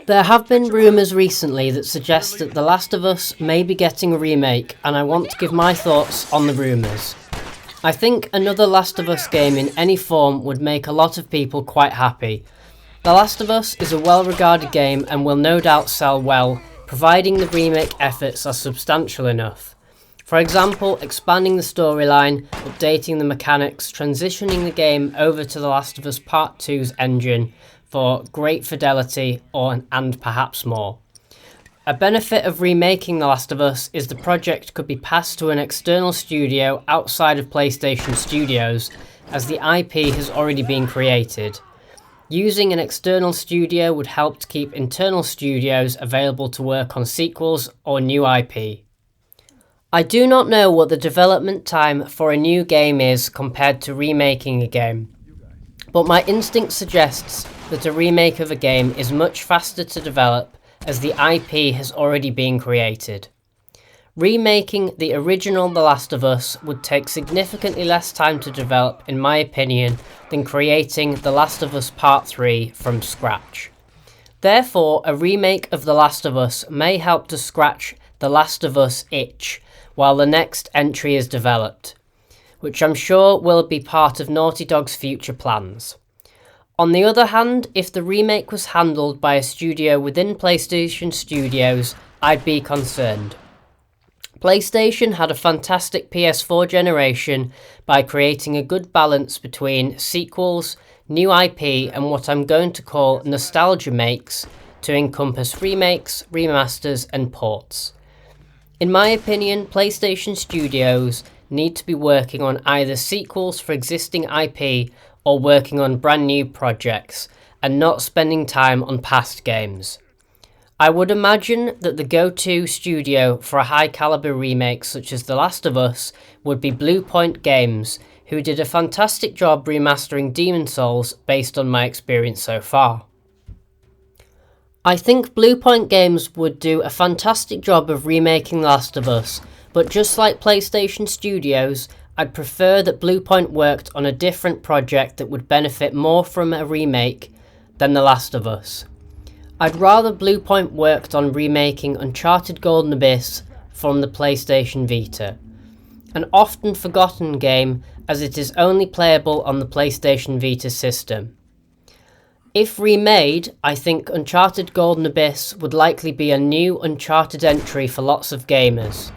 There have been rumours recently that suggest that The Last of Us may be getting a remake, and I want to give my thoughts on the rumours. I think another Last of Us game in any form would make a lot of people quite happy. The Last of Us is a well-regarded game and will no doubt sell well, providing the remake efforts are substantial enough. For example, expanding the storyline, updating the mechanics, transitioning the game over to The Last of Us Part 2's engine for great fidelity and perhaps more. A benefit of remaking The Last of Us is the project could be passed to an external studio outside of PlayStation Studios, as the IP has already been created. Using an external studio would help to keep internal studios available to work on sequels or new IP. I do not know what the development time for a new game is compared to remaking a game, but my instinct suggests that a remake of a game is much faster to develop as the IP has already been created. Remaking the original The Last of Us would take significantly less time to develop, in my opinion, than creating The Last of Us Part 3 from scratch. Therefore, a remake of The Last of Us may help to scratch The Last of Us itch while the next entry is developed, which I'm sure will be part of Naughty Dog's future plans. On the other hand, if the remake was handled by a studio within PlayStation Studios, I'd be concerned. PlayStation had a fantastic PS4 generation by creating a good balance between sequels, new IP, and what I'm going to call nostalgia makes to encompass remakes, remasters, and ports. In my opinion, PlayStation Studios need to be working on either sequels for existing IP or working on brand new projects, and not spending time on past games. I would imagine that the go-to studio for a high-caliber remake such as The Last of Us would be Bluepoint Games, who did a fantastic job remastering Demon's Souls based on my experience so far. I think Bluepoint Games would do a fantastic job of remaking The Last of Us, but just like PlayStation Studios, I'd prefer that Bluepoint worked on a different project that would benefit more from a remake than The Last of Us. I'd rather Bluepoint worked on remaking Uncharted Golden Abyss from the PlayStation Vita, an often forgotten game as it is only playable on the PlayStation Vita system. If remade, I think Uncharted Golden Abyss would likely be a new Uncharted entry for lots of gamers.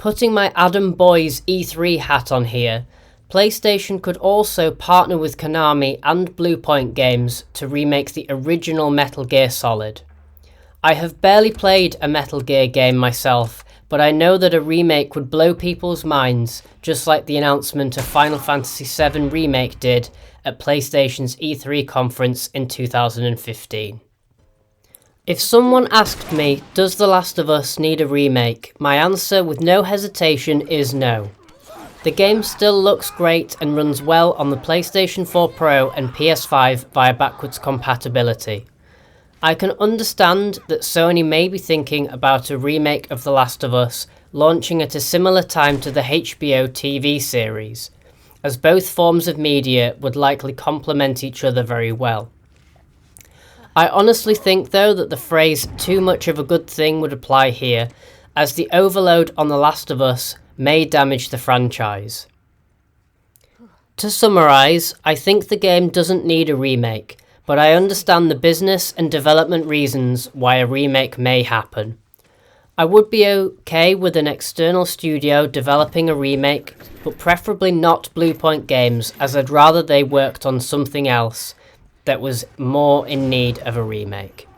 Putting my Adam Boyes E3 hat on here, PlayStation could also partner with Konami and Bluepoint Games to remake the original Metal Gear Solid. I have barely played a Metal Gear game myself, but I know that a remake would blow people's minds, just like the announcement of Final Fantasy VII Remake did at PlayStation's E3 conference in 2015. If someone asked me, does The Last of Us need a remake, my answer with no hesitation is no. The game still looks great and runs well on the PlayStation 4 Pro and PS5 via backwards compatibility. I can understand that Sony may be thinking about a remake of The Last of Us launching at a similar time to the HBO TV series, as both forms of media would likely complement each other very well. I honestly think though that the phrase too much of a good thing would apply here, as the overload on The Last of Us may damage the franchise. To summarise, I think the game doesn't need a remake, but I understand the business and development reasons why a remake may happen. I would be okay with an external studio developing a remake, but preferably not Bluepoint Games, as I'd rather they worked on something else that was more in need of a remake.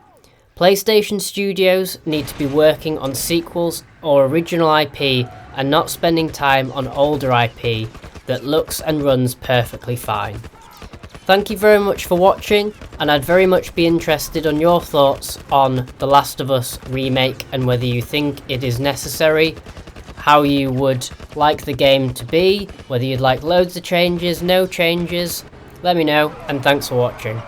PlayStation Studios need to be working on sequels or original IP and not spending time on older IP that looks and runs perfectly fine. Thank you very much for watching, and I'd very much be interested on your thoughts on The Last of Us remake and whether you think it is necessary, how you would like the game to be, whether you'd like loads of changes, no changes. Let me know, and thanks for watching.